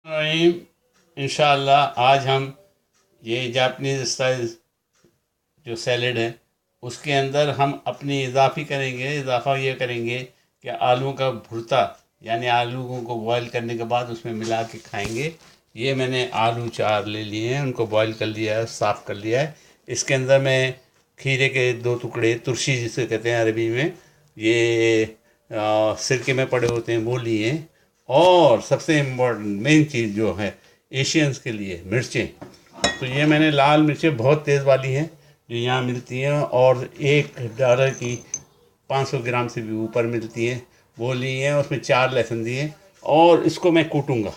रहीम, इंशाअल्लाह आज हम ये जापानीज़ स्टाइल जो सैलेड है उसके अंदर हम अपनी इजाफ़ा ये करेंगे कि आलू का भुर्ता, यानी आलू को बॉईल करने के बाद उसमें मिला के खाएंगे। ये मैंने आलू 4 ले लिए हैं, उनको बॉईल कर लिया है, साफ़ कर लिया है। इसके अंदर मैं खीरे के 2 टुकड़े, तुरशी जिसे कहते हैं अरबी में, ये सिरके में पड़े होते हैं, वो लिए हैं। और सबसे इम्पोर्टेंट मेन चीज़ जो है एशियंस के लिए, मिर्चें। तो ये मैंने लाल मिर्चें बहुत तेज़ वाली हैं जो यहाँ मिलती हैं, और $1 की 500 ग्राम से भी ऊपर मिलती हैं, वो ली हैं। उसमें 4 लहसुन दिए, और इसको मैं कूटूँगा।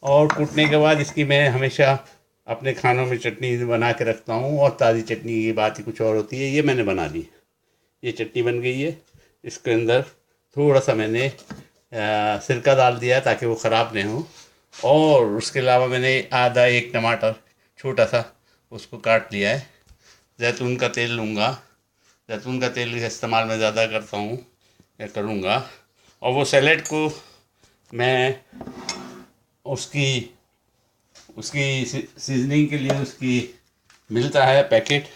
और कूटने के बाद इसकी मैं हमेशा अपने खानों में चटनी बना के रखता हूँ, और ताज़ी चटनी की बात ही कुछ और होती है। ये मैंने बना ली, ये चटनी बन गई है। इसके अंदर थोड़ा सा मैंने सिरका डाल दिया ताकि वो ख़राब नहीं हो। और उसके अलावा मैंने आधा एक टमाटर छोटा सा उसको काट लिया है। जैतून का तेल लूँगा, जैतून का तेल का इस्तेमाल मैं ज़्यादा करता हूँ या करूँगा। और वो सैलेड को मैं उसकी उसकी सीजनिंग के लिए उसकी मिलता है पैकेट,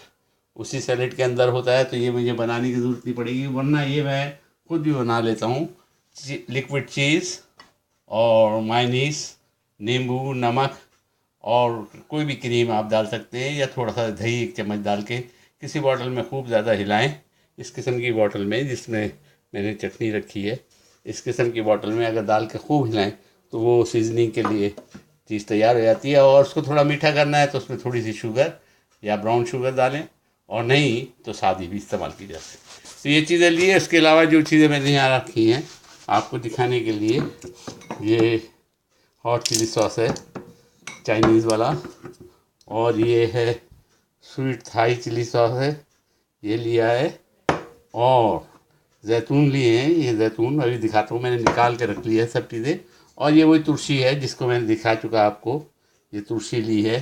उसी सैलेड के अंदर होता है, तो ये मुझे बनाने की ज़रूरत नहीं पड़ेगी, वरना ये मैं खुद भी बना लेता हूँ। लिक्विड चीज़ और मायनीस, नींबू, नमक, और कोई भी क्रीम आप डाल सकते हैं, या थोड़ा सा दही 1 चम्मच डाल के किसी बॉटल में खूब ज़्यादा हिलाएं। इस किस्म की बॉटल में जिसमें मैंने चटनी रखी है, इस किस्म की बॉटल में अगर डाल के खूब हिलाएं तो वो सीजनिंग के लिए चीज़ तैयार हो जाती है। और उसको थोड़ा मीठा करना है तो उसमें थोड़ी सी शुगर या ब्राउन शुगर डालें, और नहीं तो सादी भी इस्तेमाल की जा सकती है। तो ये चीज़ें लिए, इसके अलावा जो चीज़ें मैंने यहाँ रखी हैं आपको दिखाने के लिए, ये हॉट चिली सॉस है चाइनीज़ वाला, और ये है स्वीट थाई चिली सॉस है, ये लिया है। और जैतून लिए हैं, ये जैतून अभी दिखाता हूँ, मैंने निकाल के रख लिया है सब चीज़ें। और ये वही तुलसी है जिसको मैंने दिखा चुका आपको, ये तुलसी ली है।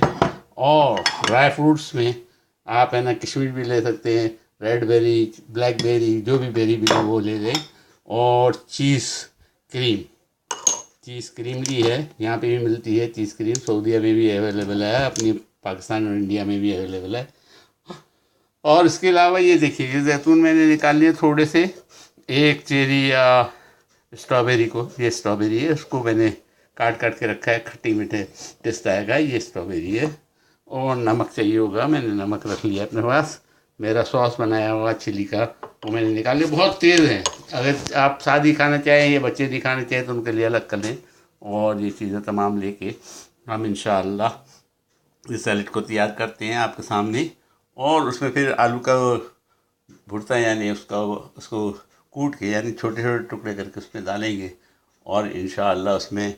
और ड्राई फ्रूट्स में आप है ना किशमिश भी ले सकते हैं, रेड बेरी, ब्लैक बेरी, जो भी बेरी भी वो ले लें। और क्रीम चीज़ क्रीम ली है, यहाँ पे भी मिलती है चीज़ क्रीम, सऊदीया में भी अवेलेबल है, अपनी पाकिस्तान और इंडिया में भी अवेलेबल है। और इसके अलावा ये देखिए, ये जैतून मैंने निकाल लिए थोड़े से, एक चेरी या स्ट्रॉबेरी को, ये स्ट्रॉबेरी है, उसको मैंने काट काट के रखा है, खट्टी मीठे टेस्ट आएगा, ये स्ट्रॉबेरी है। और नमक चाहिए होगा, मैंने नमक रख लिया अपने पास। मेरा सॉस बनाया हुआ चिली का वो मैंने निकाल लिया, बहुत तेज़ है। अगर आप सादी खाना चाहें या बच्चे नहीं खाना चाहें तो उनके लिए अलग कर लें। और ये चीज़ें तमाम लेके हम इंशाअल्लाह इस सैलेड को तैयार करते हैं आपके सामने। और उसमें फिर आलू का भुर्ता, यानी उसको कूट के, यानी छोटे छोटे टुकड़े करके उसमें डालेंगे। और इंशाअल्लाह उसमें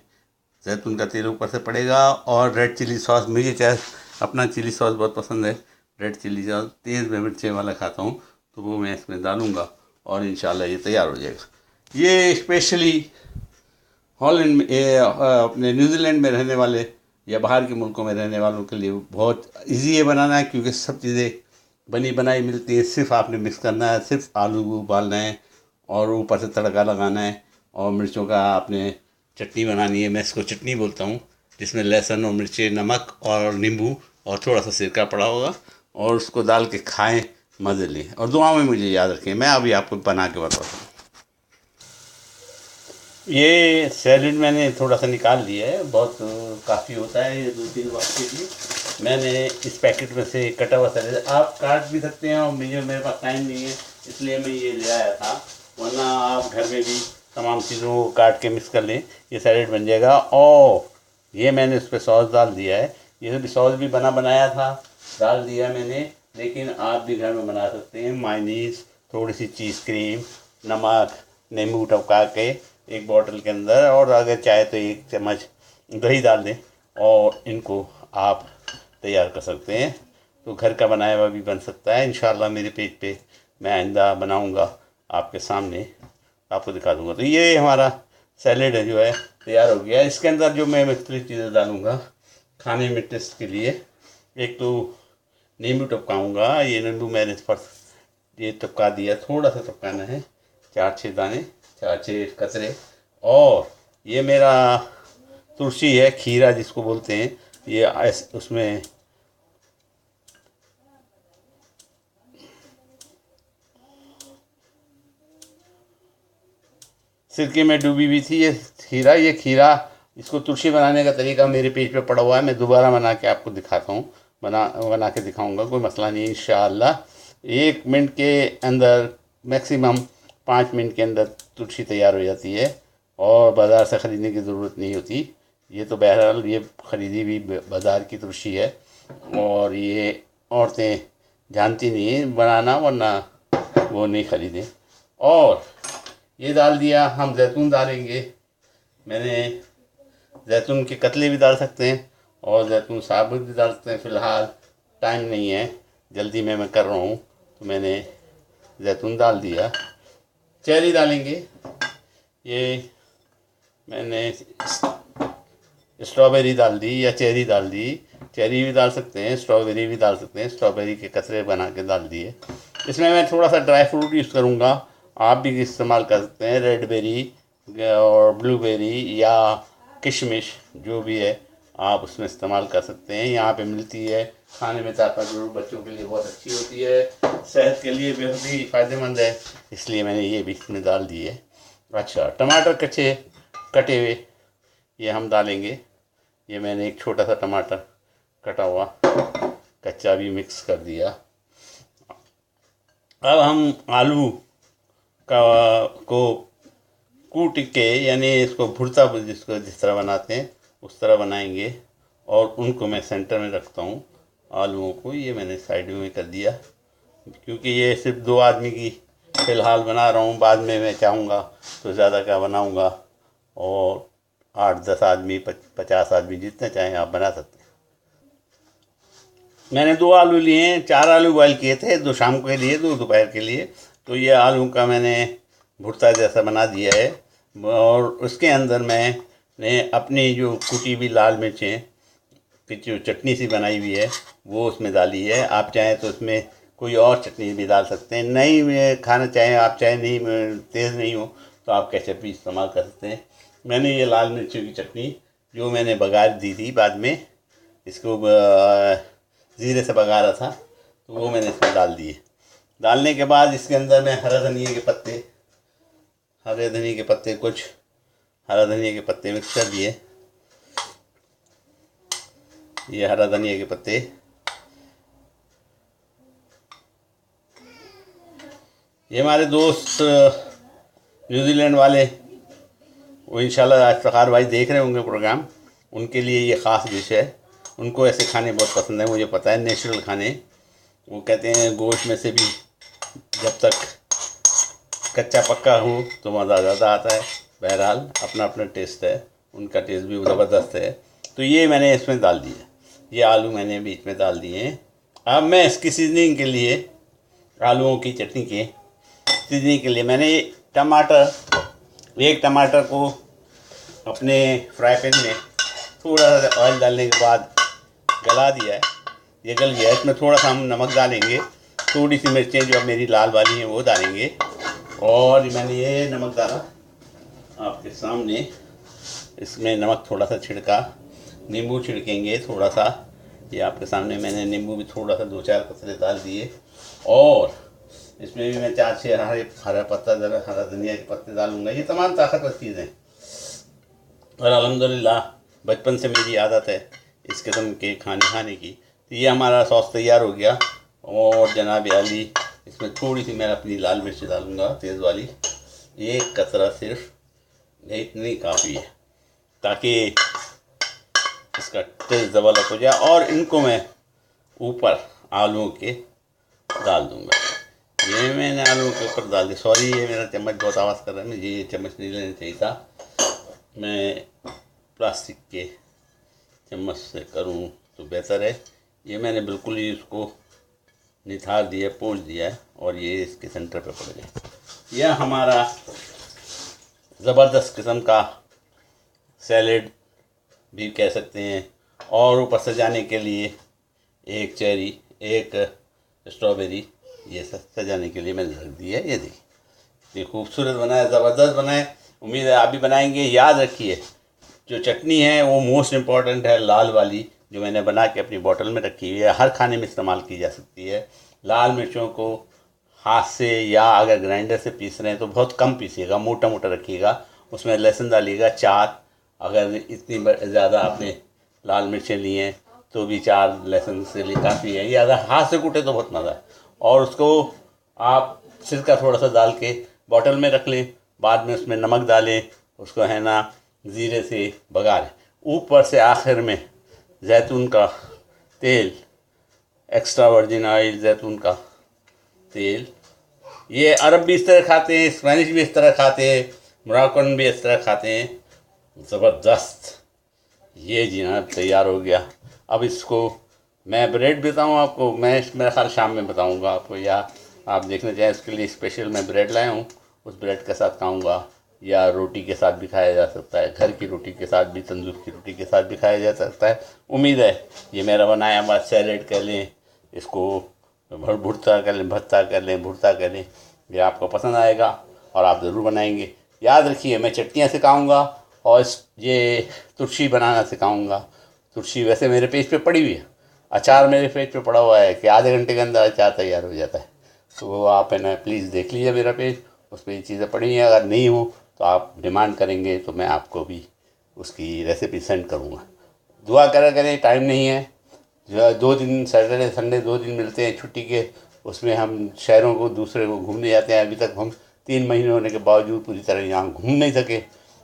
जैतून का तेल ऊपर से पड़ेगा। और रेड चिली सॉस, मुझे चाहे अपना चिली सॉस बहुत पसंद है, रेड चिली सॉस तेज़ मैं मिर्चें वाला खाता हूँ, तो वो मैं इसमें डालूँगा। और इंशाअल्लाह ये तैयार हो जाएगा। ये स्पेशली हॉलैंड में, अपने न्यूजीलैंड में रहने वाले या बाहर के मुल्कों में रहने वालों के लिए बहुत इजी है बनाना है, क्योंकि सब चीज़ें बनी बनाई मिलती है। सिर्फ आपने मिक्स करना है, सिर्फ आलू को उबालना है, और ऊपर से तड़का लगाना है, और मिर्चों का आपने चटनी बनानी है, मैं इसको चटनी बोलता हूँ, जिसमें लहसुन और मिर्ची, नमक और नींबू और थोड़ा सा सिरका पड़ा होगा। और उसको डाल के खाएं, मज़े लें, और दुआ में मुझे याद रखें। मैं अभी आपको बना के बताता हूँ। ये सैलेड मैंने थोड़ा सा निकाल लिया है, बहुत काफ़ी होता है ये 2-3 वक्त के लिए। मैंने इस पैकेट में से कटा हुआ सैलेड आप काट भी सकते हैं, और मेरे पास टाइम नहीं है इसलिए मैं ये ले आया था, वरना आप घर में भी तमाम चीज़ों को काट के मिक्स कर लें, ये सैलेड बन जाएगा। और ये मैंने उस पर सॉस डाल दिया है, ये भी सॉस भी बना बनाया था, डाल दिया मैंने। लेकिन आप भी घर में बना सकते हैं, मायनीस, थोड़ी सी चीज़ क्रीम, नमक, नींबू टपका के एक बॉटल के अंदर, और अगर चाहे तो 1 चम्मच दही डाल दें, और इनको आप तैयार कर सकते हैं। तो घर का बनाया हुआ भी बन सकता है। इंशाल्लाह मेरे पेज पे मैं आइंदा बनाऊंगा, आपके सामने आपको दिखा दूंगा। तो ये हमारा सैलेड है जो है तैयार हो गया है। इसके अंदर जो मैं मुख्तलिफ चीज़ें डालूँगा खाने में टेस्ट के लिए, एक तो नींबू टपकाऊँगा, ये नींबू मैंने फर्स्ट ये टपका दिया, थोड़ा सा टपकाना है, 4-6 दाने, 4-6 कतरे। और ये मेरा तुलसी है, खीरा जिसको बोलते हैं, ये उसमें सिरके में डूबी हुई थी ये खीरा। इसको तुलसी बनाने का तरीका मेरे पेज पे पड़ा हुआ है, मैं दोबारा बना के आपको दिखाता हूँ, बना के दिखाऊंगा, कोई मसला नहीं है इंशाअल्लाह। 1 मिनट के अंदर, मैक्सिमम 5 मिनट के अंदर तुलसी तैयार हो जाती है और बाज़ार से ख़रीदने की ज़रूरत नहीं होती। ये तो बहरहाल ये ख़रीदी हुई बाज़ार की तुलसी है और ये औरतें जानती नहीं हैं बनाना, वरना वो नहीं ख़रीदें। और ये डाल दिया, हम जैतून डालेंगे। मैंने जैतून के कतले भी डाल सकते हैं और जैतून साबुत भी डाल सकते हैं। फ़िलहाल टाइम नहीं है, जल्दी में मैं कर रहा हूँ, तो मैंने जैतून डाल दिया। चेरी डालेंगे, ये मैंने स्ट्रॉबेरी डाल दी या चेरी डाल दी, चेरी भी डाल सकते हैं, स्ट्रॉबेरी भी डाल सकते हैं, स्ट्रॉबेरी के कतरे बना के डाल दिए। इसमें मैं थोड़ा सा ड्राई फ्रूट यूज़ करूँगा, आप भी इस्तेमाल कर सकते हैं, रेड बेरी और ब्लूबेरी या किशमिश जो भी है आप उसमें इस्तेमाल कर सकते हैं। यहाँ पे मिलती है, खाने में ताकत जरूर, बच्चों के लिए बहुत अच्छी होती है, सेहत के लिए बेहद ही फ़ायदेमंद है, इसलिए मैंने ये भी इसमें डाल दिए। अच्छा, टमाटर कटे हुए ये हम डालेंगे। ये मैंने एक छोटा सा टमाटर कटा हुआ कच्चा भी मिक्स कर दिया। अब हम आलू को कूट के, यानी इसको भुर्ता जिसको जिस तरह बनाते हैं उस तरह बनाएंगे और उनको मैं सेंटर में रखता हूँ आलूओं को। ये मैंने साइड में कर दिया क्योंकि ये सिर्फ 2 आदमी की फ़िलहाल बना रहा हूँ, बाद में मैं चाहूँगा तो ज़्यादा क्या बनाऊँगा और 8-10 आदमी 50 आदमी जितने चाहें आप बना सकते हैं। मैंने 2 आलू लिए हैं, 4 आलू बॉयल किए थे, 2 शाम के लिए, 2 दोपहर के लिए। तो ये आलू का मैंने भुर्ता जैसा बना दिया है और उसके अंदर मैंने अपनी जो कुटी हुई लाल मिर्चें की जो चटनी सी बनाई हुई है वो उसमें डाली है। आप चाहें तो उसमें कोई और चटनी भी डाल सकते हैं, नहीं खाना चाहें आप, चाहे नहीं तेज़ नहीं हो तो आप केचप भी इस्तेमाल कर सकते हैं। मैंने ये लाल मिर्चों की चटनी जो मैंने बघार दी थी, बाद में इसको ज़ीरे से बघारा था, तो वो मैंने इसमें डाल दिए। डालने के बाद इसके अंदर मैं हरे धनिए के पत्ते कुछ हरा धनिया के पत्ते मिक्स कर दिए। ये हरा धनिया के पत्ते, ये हमारे दोस्त न्यूजीलैंड वाले, वो इंशाल्लाह आज फ़खार भाई देख रहे होंगे प्रोग्राम, उनके लिए ये ख़ास डिश है। उनको ऐसे खाने बहुत पसंद है, मुझे पता है, नेचुरल खाने। वो कहते हैं गोश्त में से भी जब तक कच्चा पक्का हो तो मज़ा ज़्यादा आता है। बहरहाल अपना अपना टेस्ट है, उनका टेस्ट भी ज़बरदस्त है। तो ये मैंने इसमें डाल दिया, ये आलू मैंने बीच में डाल दिए हैं। अब मैं इसकी सीजनिंग के लिए, आलूओं की चटनी के सीजनिंग के लिए मैंने एक टमाटर को अपने फ्राई पैन में थोड़ा सा ऑयल डालने के बाद गला दिया है। ये गल गया है, इसमें थोड़ा सा हम नमक डालेंगे, थोड़ी सी मिर्चें जो अब मेरी लाल वाली हैं वो डालेंगे और मैंने ये नमक डाला आपके सामने, इसमें नमक थोड़ा सा छिड़का, नींबू छिड़केंगे थोड़ा सा, ये आपके सामने मैंने नींबू भी थोड़ा सा 2-4 कतरे डाल दिए और इसमें भी मैं 4-6 हरा धनिया के पत्ते डालूंगा। ये तमाम ताकतवर चीज़ें और अल्हम्दुलिल्लाह बचपन से मेरी आदत है इस किस्म के खाने की। तो ये हमारा सॉस तैयार हो गया और जनाब आली इसमें थोड़ी सी मैं अपनी लाल मिर्च डालूँगा तेज़ वाली, एक कतरा सिर्फ, इतनी काफ़ी है ताकि इसका टेस्ट ज़बरदस्त हो जाए। और इनको मैं ऊपर आलूओं के डाल दूँगा। ये मैंने आलू के ऊपर डाल दी, सॉरी ये मेरा चम्मच बहुत आवाज़ कर रहा है, मुझे ये चम्मच नहीं लेना चाहिए था, मैं प्लास्टिक के चम्मच से करूँ तो बेहतर है। ये मैंने बिल्कुल ही इसको निथार दिया, पोंछ दिया है और ये इसके सेंटर पे पड़ गया। यह हमारा ज़बरदस्त किस्म का सैलेड भी कह सकते हैं। और ऊपर सजाने के लिए एक चेरी, एक स्ट्रॉबेरी, ये सब सजाने के लिए मैंने रख दी है। ये देखिए, ये खूबसूरत बना है, ज़बरदस्त बना है। उम्मीद है आप भी बनाएंगे। याद रखिए जो चटनी है वो मोस्ट इम्पॉर्टेंट है, लाल वाली, जो मैंने बना के अपनी बोतल में रखी हुई है, हर खाने में इस्तेमाल की जा सकती है। लाल मिर्चों को हाथ से या अगर ग्राइंडर से पीस रहे हैं तो बहुत कम पीसिएगा, मोटा मोटा रखिएगा। उसमें लहसुन डालिएगा 4, अगर इतनी ज़्यादा आपने लाल मिर्चें ली हैं तो भी 4 लहसुन से लिए काफ़ी है। ये अगर हाथ से कूटे तो बहुत मज़ा है। और उसको आप सिरका थोड़ा सा डाल के बॉटल में रख लें, बाद में उसमें नमक डालें, उसको है ना ज़ीरे से बघारें, ऊपर से आखिर में जैतून का तेल, एक्स्ट्रा वर्जिन ऑयल, जैतून का तेल। ये अरब भी इस तरह खाते हैं, स्पेनिश भी इस तरह खाते हैं, मोरक्कन भी इस तरह खाते हैं। ज़बरदस्त, ये जनाब तैयार हो गया। अब इसको मैं ब्रेड बताऊँ आपको, मैं मेरा ख्याल शाम में बताऊँगा आपको, या आप देखना चाहें उसके लिए स्पेशल मैं ब्रेड लाया हूँ, उस ब्रेड के साथ खाऊँगा, या रोटी के साथ भी खाया जा सकता है, घर की रोटी के साथ भी, तंदूर की रोटी के साथ भी खाया जा सकता है। उम्मीद है ये मेरा बनाया हुआ सैलेड कह लें, इसको भुर्ता कर लें, भत्ता कर लें, भुर्ता कर लें, ये आपको पसंद आएगा और आप ज़रूर बनाएंगे। याद रखिए मैं चटनियाँ सिखाऊँगा और ये तुरशी बनाना सिखाऊँगा। तुरशी वैसे मेरे पेज पे पड़ी हुई है, अचार मेरे पेज पे पड़ा हुआ है कि आधे घंटे के अंदर अचार तैयार हो जाता है। तो वो आप है ना प्लीज़ देख लीजिए मेरा पेज, उस पर ये चीज़ें पड़ी हुई हैं। अगर नहीं हो तो आप डिमांड करेंगे तो मैं आपको भी उसकी रेसिपी सेंड करूँगा। दुआ करें, टाइम नहीं है, जो 2 दिन सैटरडे संडे 2 दिन मिलते हैं छुट्टी के, उसमें हम शहरों को दूसरे को घूमने जाते हैं। अभी तक हम 3 महीने होने के बावजूद पूरी तरह यहाँ घूम नहीं सके,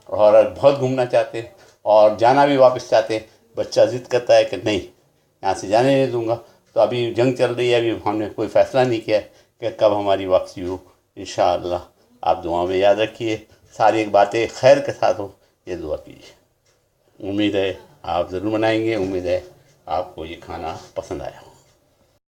और बहुत घूमना चाहते हैं और जाना भी वापस चाहते हैं। बच्चा ज़िद करता है कि नहीं यहाँ से जाने नहीं दूँगा। तो अभी जंग चल रही है, अभी हमने कोई फ़ैसला नहीं किया कि कब हमारी वापसी हो। इंशाअल्लाह आप दुआ में याद रखिए, सारी बातें खैर के साथ हो, ये दुआ कीजिए। उम्मीद है आप ज़रूर बनाएंगे, उम्मीद है आपको ये खाना पसंद आया हो।